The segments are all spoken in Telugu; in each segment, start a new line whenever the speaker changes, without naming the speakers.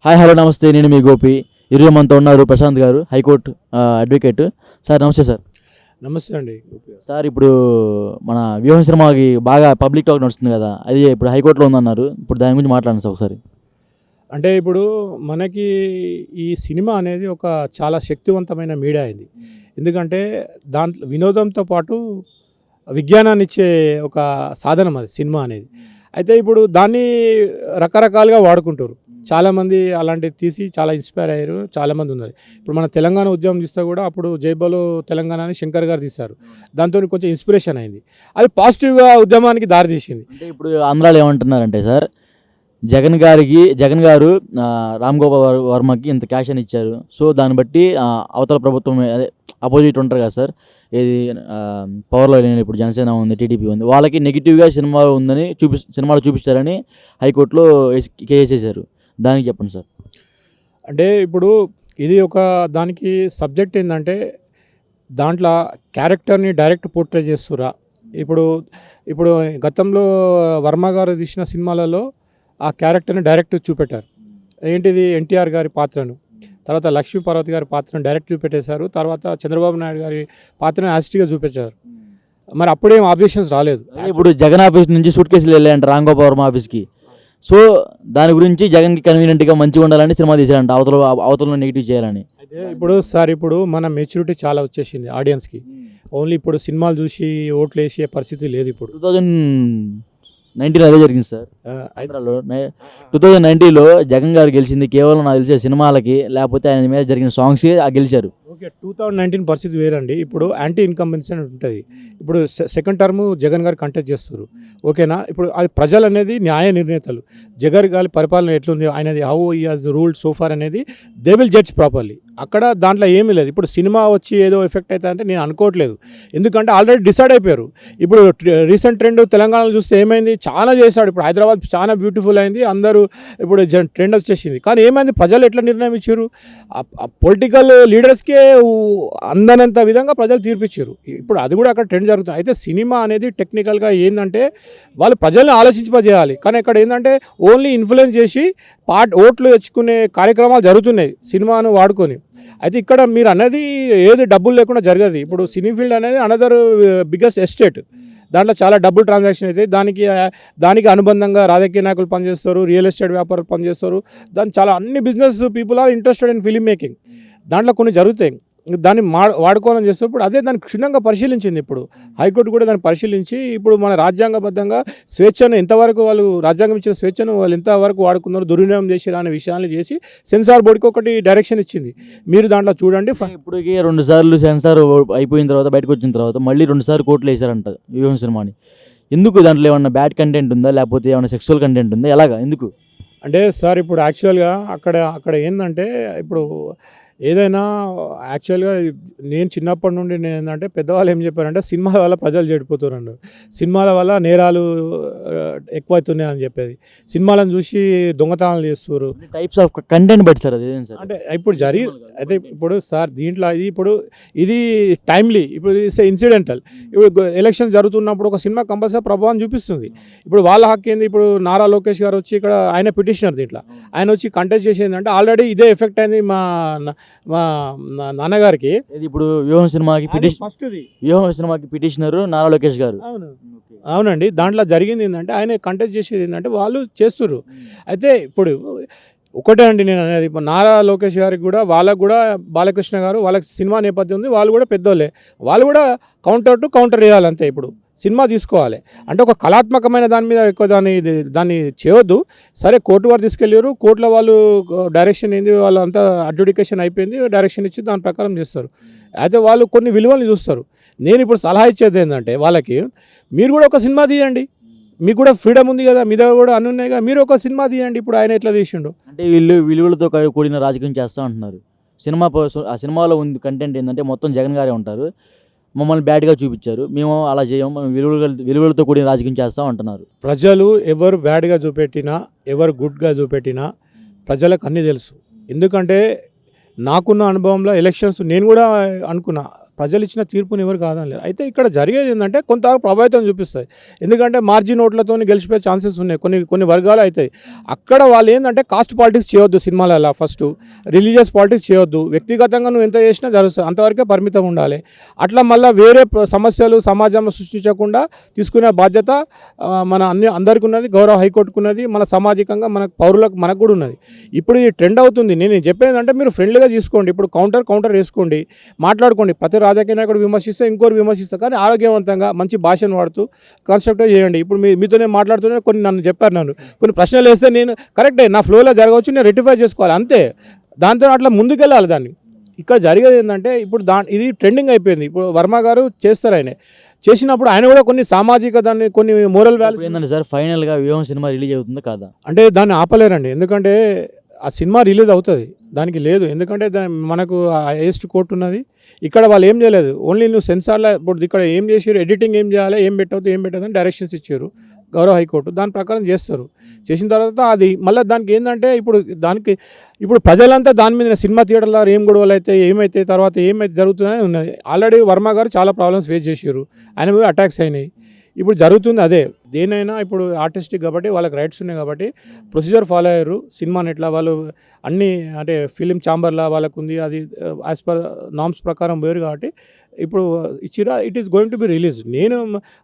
హాయ్ హలో నమస్తే, నేను మీ గోపి. ఈరోజు మనతో ఉన్నారు ప్రశాంత్ గారు, హైకోర్టు అడ్వకేట్. సార్ నమస్తే సార్.
నమస్తే అండి.
సార్ ఇప్పుడు మన వ్యూహం సినిమాకి బాగా పబ్లిక్ టాక్ నడుస్తుంది కదా, అది ఇప్పుడు హైకోర్టులో ఉందన్నారు. ఇప్పుడు దాని గురించి మాట్లాడండి సార్ ఒకసారి.
అంటే ఇప్పుడు మనకి ఈ సినిమా అనేది ఒక చాలా శక్తివంతమైన మీడియా అయింది. ఎందుకంటే దాంట్లో వినోదంతో పాటు విజ్ఞానాన్ని ఇచ్చే ఒక సాధనం అది సినిమా అనేది. అయితే ఇప్పుడు దాన్ని రకరకాలుగా వాడుకుంటారు. చాలామంది అలాంటివి తీసి చాలా ఇన్స్పైర్ అయ్యారు, చాలామంది ఉన్నారు. ఇప్పుడు మన తెలంగాణ ఉద్యమం తీస్తే కూడా అప్పుడు జైబోలో తెలంగాణ అని శంకర్ గారు తీశారు. దాంతో కొంచెం ఇన్స్పిరేషన్ అయింది, అది పాజిటివ్గా ఉద్యమానికి దారితీసింది.
అంటే ఇప్పుడు ఆంధ్రాలో ఏమంటున్నారంటే సార్, జగన్ గారు రామ్ గోపాల్ వర్మకి ఇంత క్యాష్ అని ఇచ్చారు. సో దాన్ని బట్టి అవతల ప్రభుత్వం అదే అపోజిట్ ఉంటారు కదా సార్, ఏది పవర్లో లేని ఇప్పుడు జనసేన ఉంది, టీడీపీ ఉంది, వాళ్ళకి నెగిటివ్గా సినిమాలో ఉందని సినిమాలో చూపిస్తారని హైకోర్టులో కేసు వేశారు. దానికి చెప్పండి సార్.
అంటే ఇప్పుడు ఇది ఒక దానికి సబ్జెక్ట్ ఏంటంటే దాంట్లో క్యారెక్టర్ని డైరెక్ట్ పోర్ట్రే చేస్తురా. ఇప్పుడు ఇప్పుడు గతంలో వర్మ గారు తీసిన సినిమాలలో ఆ క్యారెక్టర్ని డైరెక్ట్ చూపెట్టారు. ఏంటిది, ఎన్టీఆర్ గారి పాత్రను, తర్వాత లక్ష్మీ పార్వతి గారి పాత్రను డైరెక్ట్ చూపెట్టేశారు. తర్వాత చంద్రబాబు నాయుడు గారి పాత్రను యాస్టిగా చూపించారు. మరి అప్పుడేం ఆబ్జెక్షన్స్ రాలేదు.
ఇప్పుడు జగన్ ఆఫీస్ నుంచి సూట్ కేసులు వెళ్ళాయంట రామ్ గోపాల్ వర్మ ఆఫీస్కి. సో దాని గురించి జగన్కి కన్వీనియంట్గా మంచిగా ఉండాలని సినిమా తీసారంట, అవతల నెగిటివ్ చేయాలని.
అయితే ఇప్పుడు మన మెచ్యూరిటీ చాలా వచ్చేసింది ఆడియన్స్కి. ఓన్లీ ఇప్పుడు సినిమాలు చూసి ఓట్లు వేసే పరిస్థితి లేదు. ఇప్పుడు
2019 అదే జరిగింది సార్. 2019లో జగన్ గారు గెలిచింది కేవలం నాకు తెలిసే సినిమాలకి, లేకపోతే ఆయన మీద జరిగిన సాంగ్స్ గెలిచారు.
ఓకే, 2019 పరిస్థితి వేరండి. ఇప్పుడు యాంటీ ఇన్కంబెన్సీ అని ఉంటుంది. ఇప్పుడు సెకండ్ టర్మ్ జగన్ గారు కంటెస్ట్ చేస్తారు, ఓకేనా. ఇప్పుడు అది ప్రజలు అనేది న్యాయ నిర్ణేతలు. జగన్ గారి పరిపాలన ఎట్లుంది, ఆయనది how he has ruled so far అనేది దే విల్ జడ్జ్ ప్రాపర్లీ. అక్కడ దాంట్లో ఏమీ లేదు. ఇప్పుడు సినిమా వచ్చి ఏదో ఎఫెక్ట్ అవుతుందంటే నేను అనుకోవట్లేదు. ఎందుకంటే ఆల్రెడీ డిసైడ్ అయిపోయారు. ఇప్పుడు రీసెంట్ ట్రెండ్ తెలంగాణలో చూస్తే ఏమైంది, చాలా చేశాడు. ఇప్పుడు హైదరాబాద్ చాలా బ్యూటిఫుల్ అయింది, అందరూ ఇప్పుడు ట్రెండ్ వచ్చేసింది. కానీ ఏమైంది, ప్రజలు ఎట్లా నిర్ణయం ఇచ్చారు, పొలిటికల్ లీడర్స్కే అందనంత విధంగా ప్రజలు తీర్పిచ్చారు. ఇప్పుడు అది కూడా అక్కడ ట్రెండ్ జరుగుతుంది. అయితే సినిమా అనేది టెక్నికల్గా ఏంటంటే వాళ్ళు ప్రజల్ని ఆలోచింపజేయాలి. కానీ ఇక్కడ ఏంటంటే ఓన్లీ ఇన్ఫ్లుయెన్స్ చేసి ఓట్లు తెచ్చుకునే కార్యక్రమాలు జరుగుతున్నాయి సినిమాను వాడుకొని. అయితే ఇక్కడ మీరు అన్నది ఏది డబ్బులు లేకుండా జరగదు. ఇప్పుడు సినీ ఫీల్డ్ అనేది అనదర్ బిగ్గెస్ట్ ఎస్టేట్. దాంట్లో చాలా డబ్బులు ట్రాన్సాక్షన్ అయితే దానికి అనుబంధంగా రాజకీయ నాయకులు పనిచేస్తారు, రియల్ ఎస్టేట్ వ్యాపారులు పనిచేస్తారు. చాలా అన్ని business people are interested in film making. దాంట్లో కొన్ని జరుగుతాయి, దాన్ని వాడుకోవాలని చేస్తున్నప్పుడు అదే దాన్ని క్షుణ్ణంగా పరిశీలించింది. ఇప్పుడు హైకోర్టు కూడా దాన్ని పరిశీలించి ఇప్పుడు మన రాజ్యాంగబద్ధంగా స్వేచ్ఛను ఎంతవరకు వాళ్ళు, రాజ్యాంగం ఇచ్చిన స్వేచ్ఛను వాళ్ళు ఎంతవరకు వాడుకున్నారు, దుర్వినియోగం చేసారు అనే విషయాన్ని చేసి సెన్సార్ బోర్డుకి ఒకటి డైరెక్షన్ ఇచ్చింది. మీరు దాంట్లో చూడండి.
ఇప్పటికి 2 సార్లు సెన్సార్ అయిపోయిన తర్వాత, బయటకు వచ్చిన తర్వాత మళ్ళీ 2 సార్లు కోర్టులు వేసారంట వ్యూహం సినిమాని. ఎందుకు, దాంట్లో ఏమన్నా బ్యాడ్ కంటెంట్ ఉందా, లేకపోతే ఏమైనా సెక్సువల్ కంటెంట్ ఉందా, ఎలాగా, ఎందుకు?
అంటే సార్ ఇప్పుడు యాక్చువల్గా అక్కడ ఏంటంటే ఇప్పుడు ఏదైనా యాక్చువల్గా నేను చిన్నప్పటి నుండి నేను ఏంటంటే పెద్దవాళ్ళు ఏం చెప్పారంటే సినిమాల వల్ల ప్రజలు చెడిపోతున్నారు, సినిమాల వల్ల నేరాలు ఎక్కువవుతున్నాయి అని చెప్పేది. సినిమాలను చూసి దొంగతనాలు చేస్తున్నారు.
టైప్స్ ఆఫ్ కంటెంట్ బట్టి సార్ అది
అంటే ఇప్పుడు అయితే ఇప్పుడు సార్ దీంట్లో ఇది టైమ్లీ, ఇప్పుడు ఇన్సిడెంటల్. ఇప్పుడు ఎలక్షన్స్ జరుగుతున్నప్పుడు ఒక సినిమా కంపల్సరీ ప్రభావం చూపిస్తుంది. ఇప్పుడు వాళ్ళ హక్కు ఏంది, ఇప్పుడు నారా లోకేష్ గారు వచ్చి ఇక్కడ ఆయన పిటిషనర్, దీంట్లో ఆయన వచ్చి కంటెస్ట్ చేసేది అంటే ఆల్రెడీ ఇదే ఎఫెక్ట్ అయింది మా నాన్నగారికి.
ఇప్పుడు వ్యూహం సినిమాకి పిటిషనర్ నారా లోకేష్ గారు.
అవునండి. దాంట్లో జరిగింది ఏంటంటే ఆయన కంటెస్ట్ చేసేది ఏంటంటే వాళ్ళు చేస్తున్నారు. అయితే ఇప్పుడు ఒకటే అండి నేను అనేది, నారా లోకేష్ గారికి కూడా, వాళ్ళకు కూడా బాలకృష్ణ గారు, వాళ్ళకి సినిమా నేపథ్యం ఉంది, వాళ్ళు కూడా పెద్దోళ్ళే, వాళ్ళు కూడా కౌంటర్ వేయాలి అంతే. ఇప్పుడు సినిమా తీసుకోవాలి అంటే ఒక కళాత్మకమైన దాని మీద ఎక్కువ దాన్ని చేయొద్దు. సరే, కోర్టు వారు తీసుకెళ్ళారు, కోర్టులో వాళ్ళు డైరెక్షన్ ఏంది, వాళ్ళు అంతా అడ్జుడికేషన్ అయిపోయింది, డైరెక్షన్ ఇచ్చి దాని ప్రకారం చేస్తారు. అయితే వాళ్ళు కొన్ని విలువలు చూస్తారు. నేను ఇప్పుడు సలహా ఇచ్చేది ఏంటంటే వాళ్ళకి, మీరు కూడా ఒక సినిమా తీయండి, మీకు కూడా ఫ్రీడమ్ ఉంది కదా, మీ దగ్గర కూడా అన్నీ ఉన్నాయి కదా, మీరు ఒక సినిమా తీయండి. ఇప్పుడు ఆయన ఎట్లా తీసిండు
అంటే విలువలతో కూడిన రాజకీయం చేస్తూ ఉంటున్నారు. ఆ సినిమాలో ఉంది కంటెంట్ ఏంటంటే మొత్తం జగన్ గారే ఉంటారు, మమ్మల్ని బ్యాడ్గా చూపించారు, మేము అలా చేయము, మేము విలువలతో కూడిన రాజకీయం చేస్తాం అంటున్నారు.
ప్రజలు ఎవరు బ్యాడ్గా చూపెట్టినా, ఎవరు గుడ్గా చూపెట్టినా ప్రజలకు అన్నీ తెలుసు. ఎందుకంటే నాకున్న అనుభవంలో ఎలక్షన్స్ నేను కూడా అనుకున్నా, ప్రజలు ఇచ్చిన తీర్పుని ఎవరు కాదనలేరు. అయితే ఇక్కడ జరిగేది ఏంటంటే కొంత ప్రభావితం చూపిస్తాయి. ఎందుకంటే మార్జిన్ ఓట్లతో గెలిచిపోయే ఛాన్సెస్ ఉన్నాయి, కొన్ని వర్గాలు అవుతాయి. అక్కడ వాళ్ళు ఏంటంటే కాస్ట్ పాలిటిక్స్ చేయొద్దు సినిమాలలో, ఫస్ట్ రిలీజియస్ పాలిటిక్స్ చేయొద్దు, వ్యక్తిగతంగా నువ్వు ఎంత చేసినా జరుగుతుంది, అంతవరకే పరిమితం ఉండాలి. అట్లా మళ్ళీ వేరే సమస్యలు సమాజంలో సృష్టించకుండా తీసుకునే బాధ్యత మన అందరికీ ఉన్నది, గౌరవ హైకోర్టుకు ఉన్నది, మన సామాజికంగా మన పౌరులకు మనకు కూడా ఉన్నది. ఇప్పుడు ఈ ట్రెండ్ అవుతుంది. నేను చెప్పేది అంటే మీరు ఫ్రెండ్లీగా తీసుకోండి, ఇప్పుడు కౌంటర్ వేసుకోండి, మాట్లాడుకోండి. ప్రతి రాజకీయ నాయకుడు విమర్శిస్తే ఇంకోరు విమర్శిస్తారు, కానీ ఆరోగ్యవంతంగా మంచి భాషను వాడుతూ కన్స్ట్రక్టివ్ చేయండి. ఇప్పుడు మీతో నేను మాట్లాడుతూనే నన్ను చెప్పారు, కొన్ని ప్రశ్నలు వేస్తే నేను కరెక్టే, నా ఫ్లోలో జరగవచ్చు, నేను రెక్టిఫై చేసుకోవాలి అంతే. దాంతో అట్లా ముందుకెళ్ళాలి. దాన్ని ఇక్కడ జరిగేది ఏంటంటే ఇప్పుడు ఇది ట్రెండింగ్ అయిపోయింది. ఇప్పుడు వర్మ గారు చేస్తారు, ఆయన చేసినప్పుడు ఆయన కూడా కొన్ని సామాజిక కొన్ని మోరల్ వాల్యూస్
ఏంటంటే సార్ ఫైనల్గా వ్యూహం సినిమా రిలీజ్ అవుతుందా కాదా?
అంటే దాన్ని ఆపలేరండి. ఎందుకంటే ఆ సినిమా రిలీజ్ అవుతుంది, దానికి లేదు. ఎందుకంటే మనకు హైయెస్ట్ కోర్టు ఉన్నది. ఇక్కడ వాళ్ళు ఏం చేయలేదు, ఓన్లీ నువ్వు సెన్సార్లో ఇప్పుడు ఇక్కడ ఏం చేసారు, ఎడిటింగ్ ఏం చేయాలి, ఏం పెట్టద్దు అని డైరెక్షన్స్ ఇచ్చారు గౌరవ హైకోర్టు. దాని ప్రకారం చేస్తారు. చేసిన తర్వాత అది మళ్ళీ దానికి ఏంటంటే ఇప్పుడు ప్రజలంతా దాని మీద సినిమా థియేటర్లో ఏం గొడవలు అయితే ఏమైతే తర్వాత ఏమైతే జరుగుతుందని ఉన్నది. ఆల్రెడీ వర్మ గారు చాలా ప్రాబ్లమ్స్ ఫేస్ చేశారు, ఆయన మీద అటాక్స్ అయినాయి. ఇప్పుడు జరుగుతుంది అదే. దేనైనా ఇప్పుడు ఆర్టిస్టిక్ కాబట్టి వాళ్ళకి రైట్స్ ఉన్నాయి కాబట్టి ప్రొసీజర్ ఫాలో అయ్యారు. సినిమాని ఎట్లా వాళ్ళు అన్నీ అంటే ఫిలిం ఛాంబర్లా వాళ్ళకు ఉంది, అది యాజ్ పర్ నామ్స్ ప్రకారం పోయారు కాబట్టి ఇప్పుడు ఇచ్చిరా, it is going to be release. నేను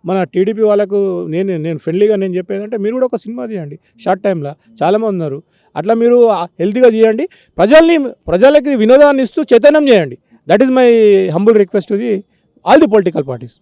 మన టీడీపీ వాళ్ళకు నేను ఫ్రెండ్లీగా నేను చెప్పేదంటే మీరు కూడా ఒక సినిమా తీయండి షార్ట్ టైంలో, చాలామంది ఉన్నారు. అట్లా మీరు హెల్తీగా చేయండి, ప్రజలకి వినోదాన్ని ఇస్తూ చైతన్యం చేయండి. That is my humble request to the all the political parties.